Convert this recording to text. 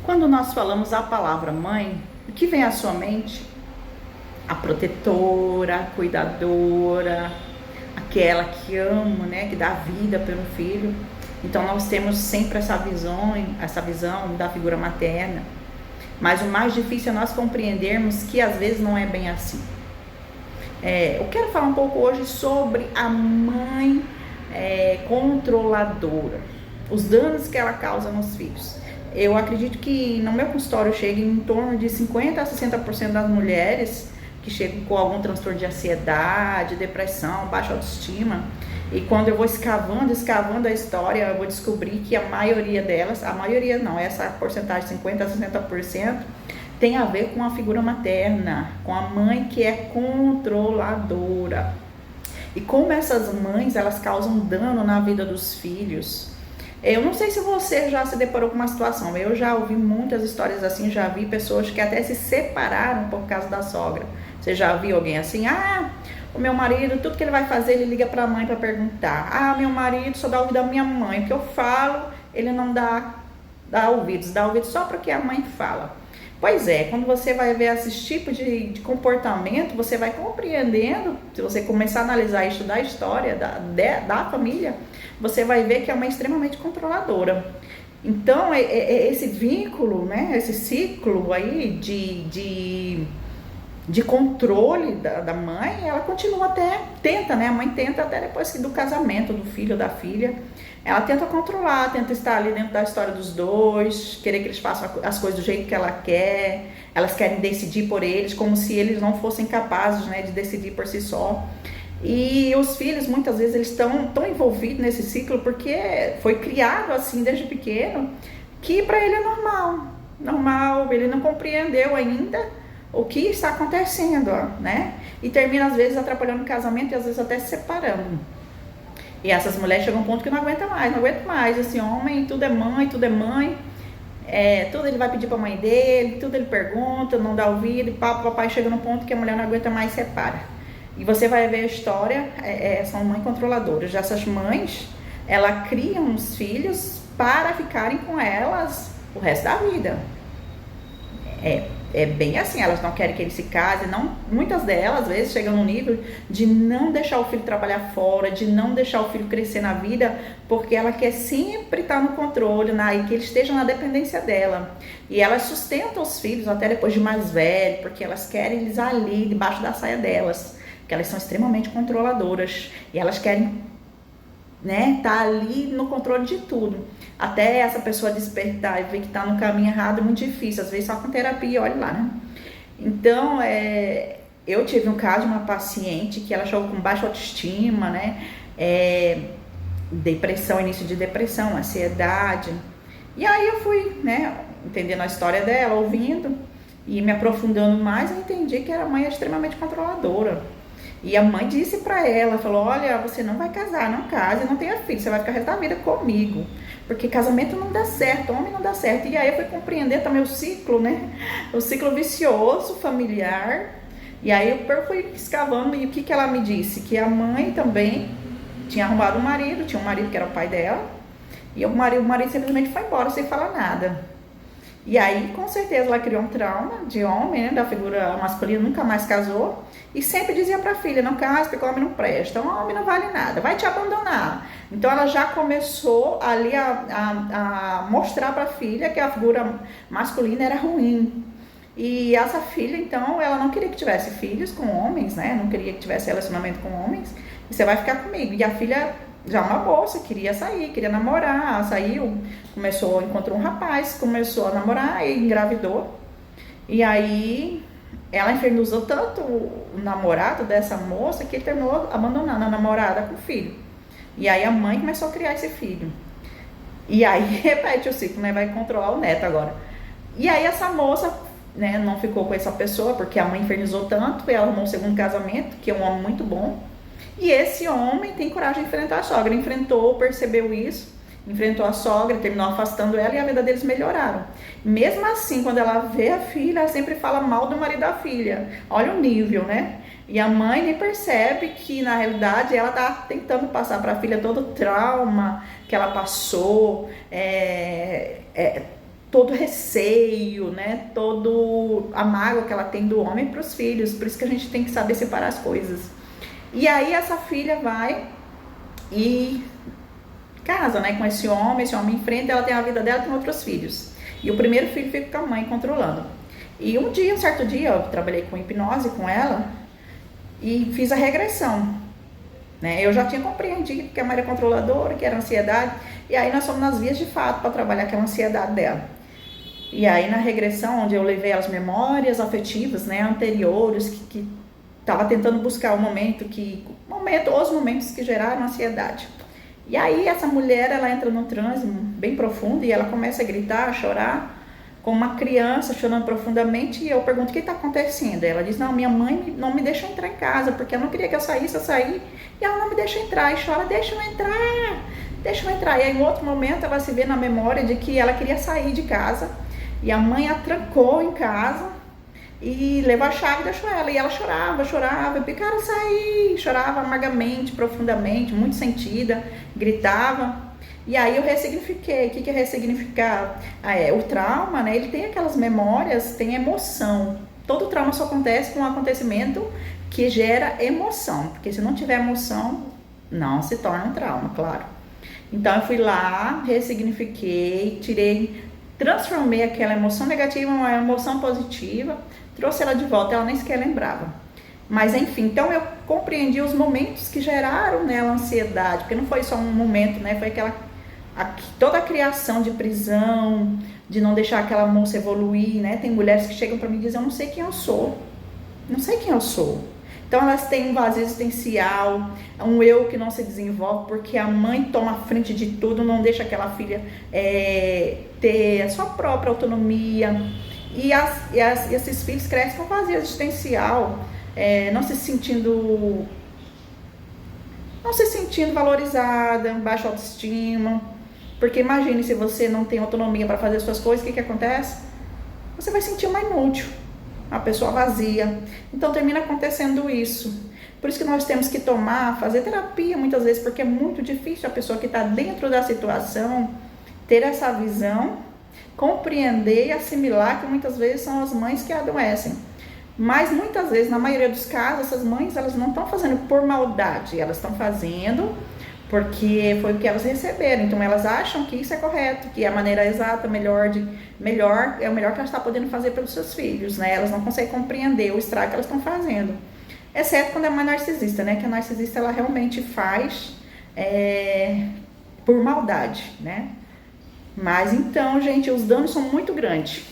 Quando nós falamos a palavra mãe, o que vem à sua mente? A protetora, a cuidadora, aquela que ama, né, que dá vida pelo filho. Então nós temos sempre essa visão da figura materna. Mas o mais difícil é nós compreendermos que às vezes não é bem assim. Eu quero falar um pouco hoje sobre a mãe controladora, os danos que ela causa nos filhos. Eu acredito que no meu consultório chega em torno de 50% a 60% das mulheres que chegam com algum transtorno de ansiedade, depressão, baixa autoestima. E quando eu vou escavando a história, eu vou descobrir que a maioria delas, a maioria não, essa porcentagem de 50% a 60%, tem a ver com a figura materna, com a mãe que é controladora. E como essas mães, elas causam dano na vida dos filhos. Eu não sei se você já se deparou com uma situação, eu já ouvi muitas histórias assim, já vi pessoas que até se separaram por causa da sogra. Você já viu alguém assim? O meu marido, tudo que ele vai fazer, ele liga pra mãe pra perguntar. Meu marido só dá ouvido à minha mãe, o que eu falo, ele não dá ouvidos, dá ouvidos só para o que a mãe fala. Pois é, quando você vai ver esse tipo de comportamento, você vai compreendendo, se você começar a analisar e estudar a história da família, você vai ver que é uma extremamente controladora. Então, esse vínculo, né, esse ciclo aí de controle da mãe, ela continua a mãe tenta até depois do casamento do filho ou da filha, ela tenta controlar, tenta estar ali dentro da história dos dois, querer que eles façam as coisas do jeito que ela quer, elas querem decidir por eles, como se eles não fossem capazes, né, de decidir por si só. E os filhos, muitas vezes, eles estão tão envolvidos nesse ciclo, porque foi criado assim desde pequeno, que para ele é normal, ele não compreendeu ainda o que está acontecendo, né? E termina às vezes atrapalhando o casamento e às vezes até se separando. E essas mulheres chegam a um ponto que não aguenta mais, esse homem, tudo é mãe, tudo ele vai pedir pra mãe dele, tudo ele pergunta, não dá ouvido, e papai chega num ponto que a mulher não aguenta mais e separa. E você vai ver a história, são mães controladoras. Essas mães, elas criam os filhos para ficarem com elas o resto da vida. É bem assim, elas não querem que ele se case, muitas delas, às vezes, chegam no nível de não deixar o filho trabalhar fora, de não deixar o filho crescer na vida, porque ela quer sempre estar no controle, e que ele esteja na dependência dela. E elas sustentam os filhos até depois de mais velho, porque elas querem eles ali, debaixo da saia delas, porque elas são extremamente controladoras, e elas querem, né, tá ali no controle de tudo, até essa pessoa despertar e ver que tá no caminho errado é muito difícil, às vezes só com terapia, olha lá, né? Então, eu tive um caso de uma paciente que ela chegou com baixa autoestima, né, depressão, início de depressão, ansiedade, e aí eu fui, né, entendendo a história dela, ouvindo, e me aprofundando mais, eu entendi que a mãe é extremamente controladora. E a mãe disse pra ela, falou, olha, você não vai casar, não case, não tenha filho, você vai ficar o resto da vida comigo, porque casamento não dá certo, homem não dá certo. E aí eu fui compreender também o ciclo, né, o ciclo vicioso familiar. E aí eu fui escavando, e o que ela me disse? Que a mãe também tinha arrumado um marido, tinha um marido que era o pai dela, e o marido simplesmente foi embora sem falar nada. E aí, com certeza, ela criou um trauma de homem, né, da figura masculina, nunca mais casou. E sempre dizia pra filha, não case porque o homem não presta, o homem não vale nada, vai te abandonar. Então ela já começou ali a mostrar pra filha que a figura masculina era ruim. E essa filha, então, ela não queria que tivesse filhos com homens, né, não queria que tivesse relacionamento com homens. E você vai ficar comigo. E a filha, já uma moça, queria sair, queria namorar, saiu, encontrou um rapaz, começou a namorar e engravidou. E aí ela infernizou tanto o namorado dessa moça que ele terminou abandonando a namorada com o filho. E aí a mãe começou a criar esse filho. E aí repete o ciclo, né? Vai controlar o neto agora. E aí essa moça, né, não ficou com essa pessoa porque a mãe infernizou tanto, e ela arrumou um segundo casamento, que é um homem muito bom. E esse homem tem coragem de enfrentar a sogra, enfrentou, percebeu isso, enfrentou a sogra, terminou afastando ela, e a vida deles melhoraram. Mesmo assim, quando ela vê a filha, ela sempre fala mal do marido da filha. Olha o nível, né? E a mãe nem percebe que, na realidade, ela tá tentando passar para a filha todo o trauma que ela passou, todo receio, né? Todo a mágoa que ela tem do homem para os filhos. Por isso que a gente tem que saber separar as coisas. E aí essa filha vai e casa, né, com esse homem enfrenta, ela tem a vida dela, tem outros filhos. E o primeiro filho fica com a mãe controlando. E um certo dia, eu trabalhei com hipnose com ela e fiz a regressão, né? Eu já tinha compreendido que a mãe era controladora, que era ansiedade, e aí nós fomos nas vias de fato para trabalhar aquela ansiedade dela. E aí na regressão, onde eu levei as memórias afetivas, né, anteriores, que estava tentando buscar os momentos que geraram ansiedade. E aí essa mulher, ela entra num transe bem profundo e ela começa a gritar, a chorar, como uma criança chorando profundamente. E eu pergunto: o que está acontecendo? Ela diz: não, minha mãe não me deixa entrar em casa, porque ela não queria que eu saísse, eu saí, e ela não me deixa entrar. E chora: deixa eu entrar, deixa eu entrar. E aí em outro momento ela se vê na memória de que ela queria sair de casa, e a mãe a trancou em casa e levou a chave e deixou ela. E ela chorava, eu quero sair, chorava amargamente, profundamente, muito sentida, gritava. E aí eu ressignifiquei. O que é ressignificar? O trauma, né? Ele tem aquelas memórias, tem emoção. Todo trauma só acontece com um acontecimento que gera emoção, porque se não tiver emoção, não se torna um trauma, claro. Então eu fui lá, ressignifiquei, transformei aquela emoção negativa em uma emoção positiva, trouxe ela de volta, ela nem sequer lembrava. Mas enfim, então eu compreendi os momentos que geraram nela ansiedade, porque não foi só um momento, né? Foi toda a criação de prisão, de não deixar aquela moça evoluir, né? Tem mulheres que chegam para mim e dizem: eu não sei quem eu sou, não sei quem eu sou. Então elas têm um vazio existencial, um eu que não se desenvolve, porque a mãe toma a frente de tudo, não deixa aquela filha ter a sua própria autonomia. E esses filhos crescem com vazio existencial, não se sentindo valorizada, baixa autoestima. Porque imagine, se você não tem autonomia para fazer as suas coisas, o que acontece? Você vai sentir uma inútil, uma pessoa vazia. Então termina acontecendo isso. Por isso que nós temos que fazer terapia muitas vezes, porque é muito difícil a pessoa que está dentro da situação ter essa visão, compreender e assimilar que muitas vezes são as mães que adoecem. Mas muitas vezes, na maioria dos casos, essas mães, elas não estão fazendo por maldade, elas estão fazendo porque foi o que elas receberam. Então elas acham que isso é correto, que é a maneira exata, é o melhor que elas estão podendo fazer pelos seus filhos, né? Elas não conseguem compreender o estrago que elas estão fazendo. Exceto quando é uma narcisista, né? Que a narcisista, ela realmente faz por maldade, né? Mas então, gente, os danos são muito grandes.